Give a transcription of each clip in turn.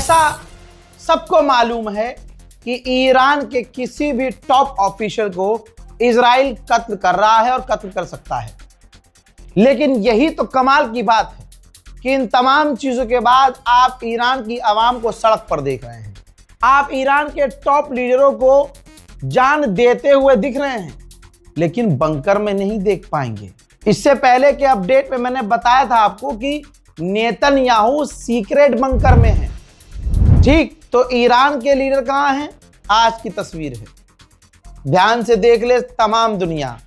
ऐसा सबको मालूम है कि ईरान के किसी भी टॉप ऑफिशियल को इजराइल कत्ल कर रहा है और कत्ल कर सकता है। लेकिन यही तो कमाल की बात है कि इन तमाम चीजों के बाद आप ईरान की आवाम को सड़क पर देख रहे हैं। आप ईरान के टॉप लीडरों को जान देते हुए दिख रहे हैं, लेकिन बंकर में नहीं देख पाएंगे। इससे पहले के अपडेट में मैंने बताया था आपको कि नेतन्याहू सीक्रेट बंकर में है। ठीक, तो ईरान के लीडर कहां हैं? आज की तस्वीर है, ध्यान से देख ले तमाम दुनिया।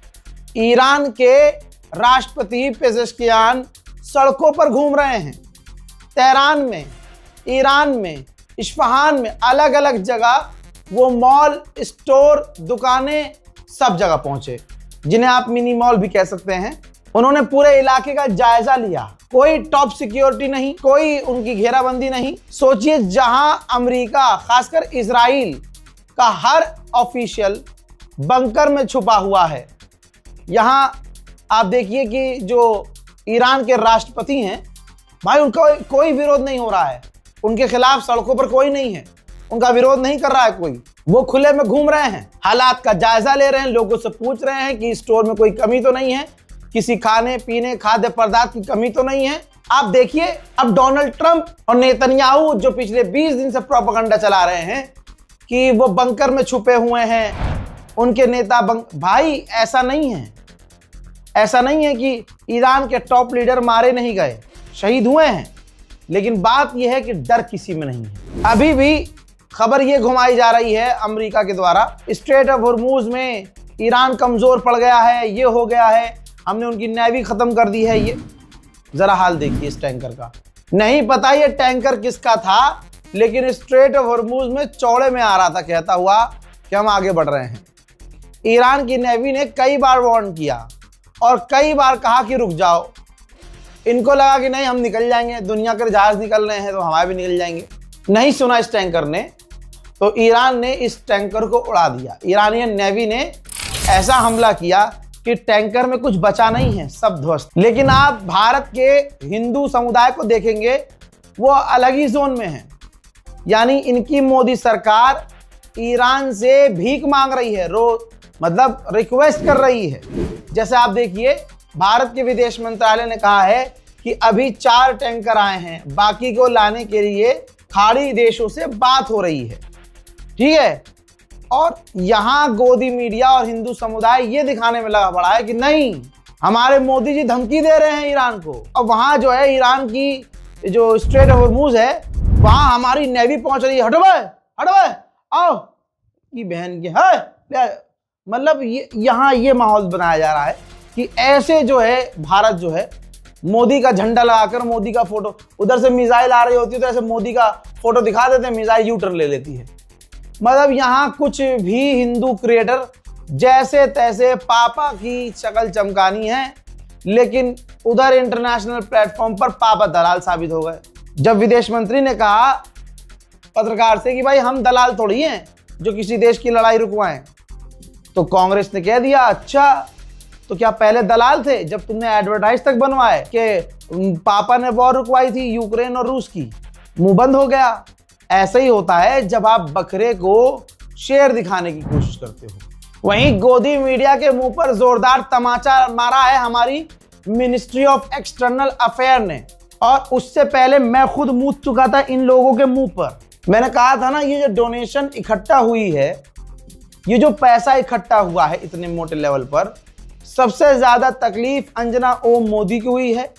ईरान के राष्ट्रपति पेजेश्कियान सड़कों पर घूम रहे हैं। तेहरान में, ईरान में, इस्फहान में, अलग अलग जगह वो मॉल, स्टोर, दुकानें सब जगह पहुंचे, जिन्हें आप मिनी मॉल भी कह सकते हैं। उन्होंने पूरे इलाके का जायजा लिया। कोई टॉप सिक्योरिटी नहीं, कोई उनकी घेराबंदी नहीं। सोचिए, जहां अमेरिका, खासकर इजराइल का हर ऑफिशियल बंकर में छुपा हुआ है, यहां आप देखिए कि जो ईरान के राष्ट्रपति हैं, भाई उनका कोई विरोध नहीं हो रहा है। उनके खिलाफ सड़कों पर कोई नहीं है, उनका विरोध नहीं कर रहा है कोई। वो खुले में घूम रहे हैं, हालात का जायजा ले रहे हैं, लोगों से पूछ रहे हैं कि स्टोर में कोई कमी तो नहीं है, किसी खाने पीने खाद्य पदार्थ की कमी तो नहीं है। आप देखिए, अब डोनाल्ड ट्रंप और नेतन्याहू जो पिछले 20 दिन से प्रोपेगेंडा चला रहे हैं कि वो बंकर में छुपे हुए हैं, उनके नेता भाई ऐसा नहीं है। ऐसा नहीं है कि ईरान के टॉप लीडर मारे नहीं गए, शहीद हुए हैं, लेकिन बात यह है कि डर किसी में नहीं है। अभी भी खबर यह घुमाई जा रही है अमेरिका के द्वारा, स्ट्रेट ऑफ हॉर्मूज में ईरान कमजोर पड़ गया है, ये हो गया है, हमने उनकी नेवी खत्म कर दी है। ये जरा हाल देखिए इस टैंकर का। नहीं पता ये टैंकर किसका था, लेकिन स्ट्रेट ऑफ हॉर्मूज में चौड़े में आ रहा था, कहता हुआ कि हम आगे बढ़ रहे हैं। ईरान की नेवी ने कई बार वार्न किया और कई बार कहा कि रुक जाओ। इनको लगा कि नहीं, हम निकल जाएंगे, दुनिया के जहाज निकल रहे हैं तो हमारे भी निकल जाएंगे। नहीं सुना इस टैंकर ने, तो ईरान ने इस टैंकर को उड़ा दिया। ईरानियन नेवी ने ऐसा हमला किया कि टैंकर में कुछ बचा नहीं है, सब ध्वस्त। लेकिन आप भारत के हिंदू समुदाय को देखेंगे, वो अलग ही जोन में है। यानी इनकी मोदी सरकार ईरान से भीख मांग रही है, मतलब रिक्वेस्ट कर रही है। जैसे आप देखिए, भारत के विदेश मंत्रालय ने कहा है कि अभी 4 टैंकर आए हैं, बाकी को लाने के लिए खाड़ी देशों से बात हो रही है। ठीक है, और यहां गोदी मीडिया और हिंदू समुदाय ये दिखाने में लगा पड़ा है कि नहीं, हमारे मोदी जी धमकी दे रहे हैं ईरान को। और वहां जो है ईरान की जो स्ट्रेट ऑफ हॉर्मूज है, वहां हमारी नेवी पहुंच रही है, हटो भाई आओ, ये बहन के है। मतलब यहाँ ये माहौल बनाया जा रहा है कि ऐसे जो है भारत जो है मोदी का झंडा लगाकर, मोदी का फोटो, उधर से मिसाइल आ रही होती है तो ऐसे मोदी का फोटो दिखा देते हैं, मिसाइल यू टर्न ले लेती है। मतलब यहाँ कुछ भी हिंदू क्रिएटर जैसे तैसे पापा की शक्ल चमकानी है, लेकिन उधर इंटरनेशनल प्लेटफॉर्म पर पापा दलाल साबित हो गए। जब विदेश मंत्री ने कहा पत्रकार से कि भाई हम दलाल थोड़ी हैं जो किसी देश की लड़ाई रुकवाएं, तो कांग्रेस ने कह दिया अच्छा, तो क्या पहले दलाल थे जब तुमने एडवर्टाइज तक बनवाए कि पापा ने वॉर रुकवाई थी यूक्रेन और रूस की? मुंह बंद हो गया। ऐसा ही होता है जब आप बकरे को शेर दिखाने की कोशिश करते हो। वहीं गोदी मीडिया के मुंह पर जोरदार तमाचा मारा है हमारी मिनिस्ट्री ऑफ एक्सटर्नल अफेयर ने, और उससे पहले मैं खुद मुंह चुका था इन लोगों के मुंह पर। मैंने कहा था ना, ये जो डोनेशन इकट्ठा हुई है, ये जो पैसा इकट्ठा हुआ है इतने मोटे लेवल पर, सबसे ज्यादा तकलीफ अंजना ओम मोदी को हुई है,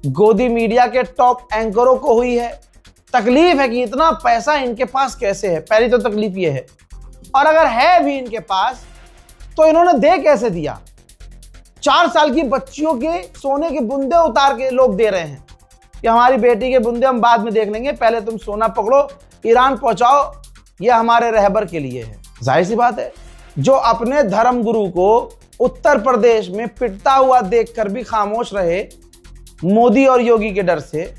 गोदी मीडिया के टॉप एंकरों को हुई है। तकलीफ है कि इतना पैसा इनके पास कैसे है, पहली तो तकलीफ ये है। और अगर है भी इनके पास तो इन्होंने दे कैसे दिया? 4 साल की बच्चियों के सोने के बुंदे उतार के लोग दे रहे हैं कि हमारी बेटी के बुंदे हम बाद में देख लेंगे, पहले तुम सोना पकड़ो, ईरान पहुंचाओ, ये हमारे रहबर के लिए है। जाहिर सी बात है, जो अपने धर्म गुरु को उत्तर प्रदेश में पिटता हुआ देखकर भी खामोश रहे मोदी और योगी के डर से,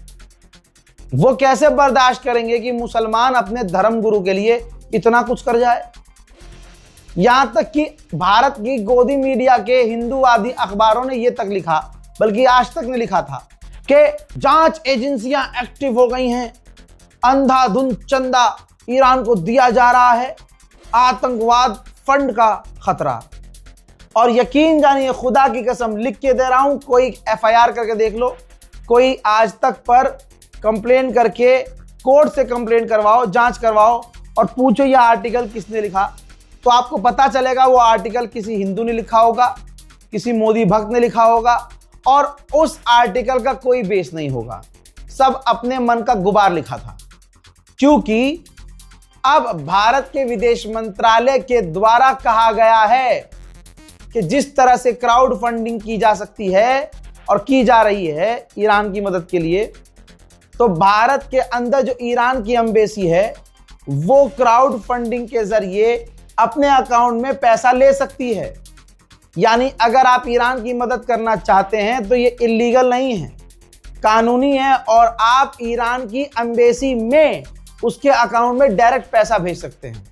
वो कैसे बर्दाश्त करेंगे कि मुसलमान अपने धर्म गुरु के लिए इतना कुछ कर जाए? यहां तक कि भारत की गोदी मीडिया के हिंदूवादी अखबारों ने यह तक लिखा, बल्कि आज तक ने लिखा था कि जांच एजेंसियां एक्टिव हो गई हैं, अंधाधुंध चंदा ईरान को दिया जा रहा है, आतंकवाद फंड का खतरा। और यकीन जानिए, खुदा की कसम लिख के दे रहा हूं, कोई एफआईआर करके देख लो, कोई आज तक पर कंप्लेन करके कोर्ट से कंप्लेन करवाओ, जांच करवाओ और पूछो यह आर्टिकल किसने लिखा, तो आपको पता चलेगा वो आर्टिकल किसी हिंदू ने लिखा होगा, किसी मोदी भक्त ने लिखा होगा, और उस आर्टिकल का कोई बेस नहीं होगा, सब अपने मन का गुबार लिखा था। क्योंकि अब भारत के विदेश मंत्रालय के द्वारा कहा गया है कि जिस तरह से क्राउड फंडिंग की जा सकती है और की जा रही है ईरान की मदद के लिए, तो भारत के अंदर जो ईरान की एम्बेसी है वो क्राउड फंडिंग के जरिए अपने अकाउंट में पैसा ले सकती है। यानी अगर आप ईरान की मदद करना चाहते हैं तो ये इलीगल नहीं है, कानूनी है, और आप ईरान की एम्बेसी में उसके अकाउंट में डायरेक्ट पैसा भेज सकते हैं।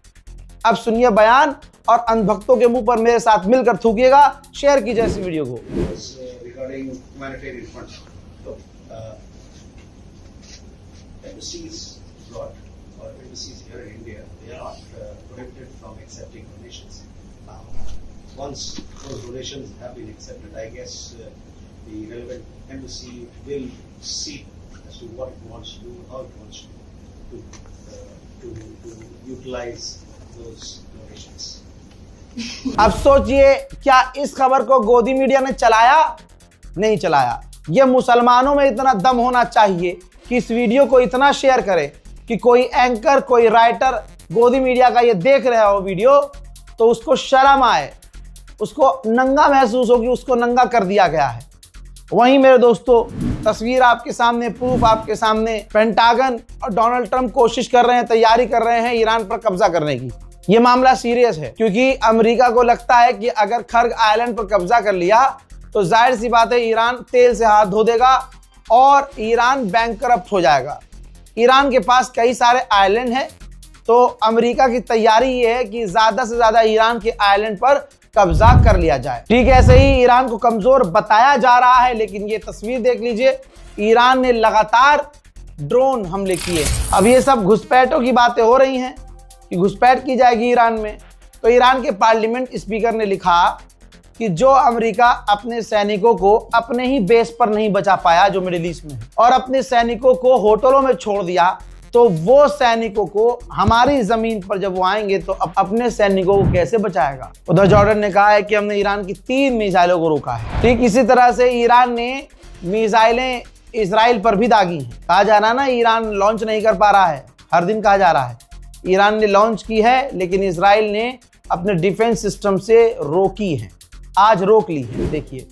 अब सुनिए बयान और अंधभक्तों के मुंह पर मेरे साथ मिलकर थूकिएगा। शेयर कीजिए इस वीडियो को। Embassies abroad or embassies here in India, they are not prohibited from accepting donations. Once those donations have been accepted, I guess the relevant embassy will see as to what it wants to do, how it wants to utilize those donations. अब सोचिए, क्या इस खबर को गोदी media ने चलाया? नहीं चलाया। ये मुसलमानों में इतना दम होना चाहिए कि इस वीडियो को इतना शेयर करे कि कोई एंकर, कोई राइटर गोदी मीडिया का ये देख रहा हो वीडियो तो उसको शर्म आए, उसको नंगा महसूस हो कि उसको नंगा कर दिया गया है। वहीं मेरे दोस्तों, तस्वीर आपके सामने, प्रूफ आपके सामने, पेंटागन और डोनाल्ड ट्रंप कोशिश कर रहे हैं, तैयारी कर रहे हैं ईरान पर कब्जा करने की। ये मामला सीरियस है क्योंकि अमेरिका को लगता है कि अगर खर्ग आइलैंड पर कब्जा कर लिया तो जाहिर सी बात है ईरान तेल से हाथ धो देगा और ईरान बैंकरप्ट हो जाएगा। ईरान के पास कई सारे आइलैंड हैं, तो अमेरिका की तैयारी ये है कि ज्यादा से ज्यादा ईरान के आइलैंड पर कब्जा कर लिया जाए। ठीक है, ऐसे ही ईरान को कमजोर बताया जा रहा है, लेकिन ये तस्वीर देख लीजिए, ईरान ने लगातार ड्रोन हमले किए। अब ये सब घुसपैठों की बातें हो रही हैं कि घुसपैठ की जाएगी ईरान में। तो ईरान के पार्लियामेंट स्पीकर ने लिखा कि जो अमेरिका अपने सैनिकों को अपने ही बेस पर नहीं बचा पाया जो मिडिल ईस्ट में है, और अपने सैनिकों को होटलों में छोड़ दिया, तो वो सैनिकों को हमारी जमीन पर जब वो आएंगे तो अपने सैनिकों को कैसे बचाएगा। उधर जॉर्डन ने कहा है कि हमने ईरान की 3 मिसाइलों को रोका है। ठीक इसी तरह से ईरान ने मिसाइलें इजराइल पर भी दागी हैं। कहा जा रहा है ना, ईरान लॉन्च नहीं कर पा रहा है, हर दिन कहा जा रहा है। ईरान ने लॉन्च की है लेकिन इजराइल ने अपने डिफेंस सिस्टम से रोकी है, आज रोक ली है। देखिए,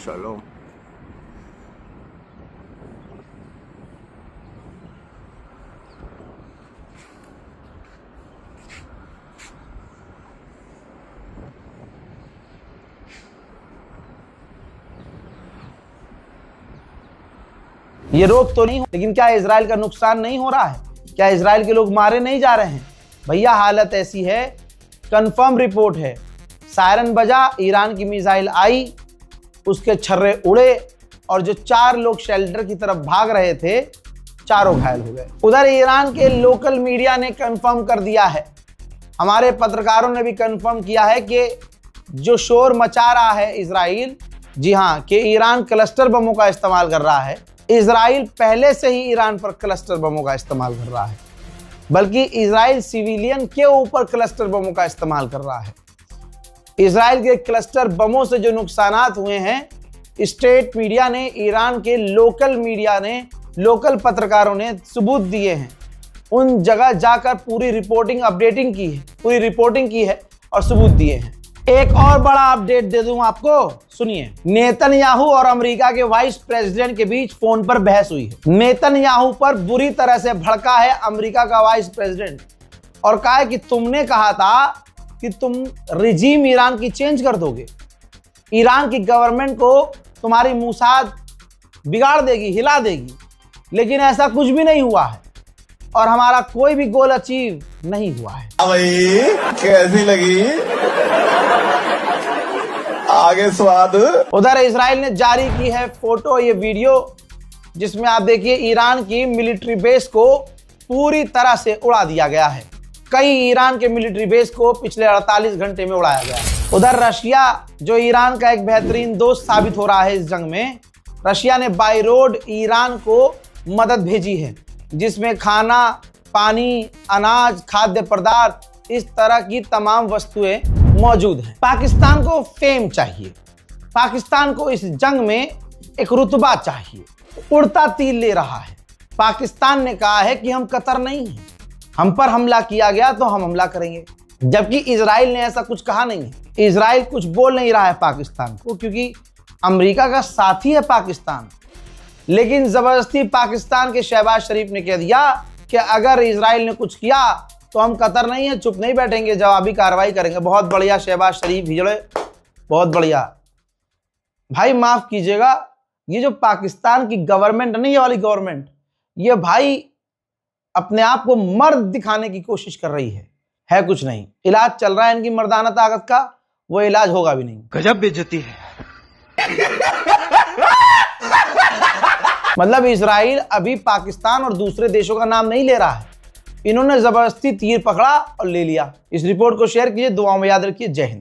Shalom. ये रोक तो नहीं हो, लेकिन क्या इजराइल का नुकसान नहीं हो रहा है? क्या इजराइल के लोग मारे नहीं जा रहे हैं? भैया हालत ऐसी है, कंफर्म रिपोर्ट है, सायरन बजा, ईरान की मिसाइल आई, उसके छर्रे उड़े और जो 4 लोग शेल्टर की तरफ भाग रहे थे, चारों घायल हो गए। उधर ईरान के लोकल मीडिया ने कंफर्म कर दिया है, हमारे पत्रकारों ने भी कंफर्म किया है कि जो शोर मचा रहा है इजराइल, जी हाँ, कि ईरान क्लस्टर बमों का इस्तेमाल कर रहा है। इजराइल पहले से ही ईरान पर क्लस्टर बमों का इस्तेमाल कर रहा है, बल्कि इजराइल सिविलियन के ऊपर क्लस्टर बमों का इस्तेमाल कर रहा है। इजराइल के क्लस्टर बमों से जो नुकसानात हुए हैं, स्टेट मीडिया ने, ईरान के लोकल मीडिया ने, लोकल पत्रकारों ने सबूत दिए हैं। उन जगह जाकर पूरी रिपोर्टिंग अपडेटिंग की है, पूरी रिपोर्टिंग की है और सबूत दिए हैं। एक और बड़ा अपडेट दे दूं आपको, सुनिए। नेतन्याहू और अमेरिका के वाइस प्रेसिडेंट के बीच फोन पर बहस हुई है। नेतन्याहू पर बुरी तरह से भड़का है अमेरिका का वाइस प्रेसिडेंट और कहा है कि तुमने कहा था कि तुम रिजीम ईरान की चेंज कर दोगे, ईरान की गवर्नमेंट को तुम्हारी मूसाद बिगाड़ देगी, हिला देगी, लेकिन ऐसा कुछ भी नहीं हुआ है और हमारा कोई भी गोल अचीव नहीं हुआ है। भाई कैसी लगी आगे स्वाद। उधर इजराइल ने जारी की है फोटो, ये वीडियो, जिसमें आप देखिए ईरान की मिलिट्री बेस को पूरी तरह से उड़ा दिया गया है। कई ईरान के मिलिट्री बेस को पिछले 48 घंटे में उड़ाया गया। उधर रशिया, जो ईरान का एक बेहतरीन दोस्त साबित हो रहा है इस जंग में, रशिया ने बाई रोड ईरान को मदद भेजी है, जिसमें खाना, पानी, अनाज, खाद्य पदार्थ, इस तरह की तमाम वस्तुएं मौजूद हैं। पाकिस्तान को फेम चाहिए, पाकिस्तान को इस जंग में एक रुतबा चाहिए, उड़ता तीर ले रहा है। पाकिस्तान ने कहा है कि हम कतर नहीं हैं, हम पर हमला किया गया तो हम हमला करेंगे, जबकि इजराइल ने ऐसा कुछ कहा नहीं है। इजराइल कुछ बोल नहीं रहा है पाकिस्तान को, क्योंकि अमेरिका का साथी है पाकिस्तान। लेकिन जबरदस्ती पाकिस्तान के शहबाज शरीफ ने कह दिया कि अगर इजराइल ने कुछ किया तो हम कतर नहीं है, चुप नहीं बैठेंगे, जवाबी कार्रवाई करेंगे। बहुत बढ़िया शहबाज शरीफ हिजड़े, बहुत बढ़िया। भाई माफ कीजिएगा, ये जो पाकिस्तान की गवर्नमेंट नहीं, ये वाली गवर्नमेंट, ये भाई अपने आप को मर्द दिखाने की कोशिश कर रही है कुछ नहीं। इलाज चल रहा है इनकी मर्दाना ताकत का, वो इलाज होगा भी नहीं। गजब बेइज्जती है। मतलब इजराइल अभी पाकिस्तान और दूसरे देशों का नाम नहीं ले रहा है, इन्होंने जबरदस्ती तीर पकड़ा और ले लिया। इस रिपोर्ट को शेयर कीजिए, दुआओं में याद रखिए। जय हिंद।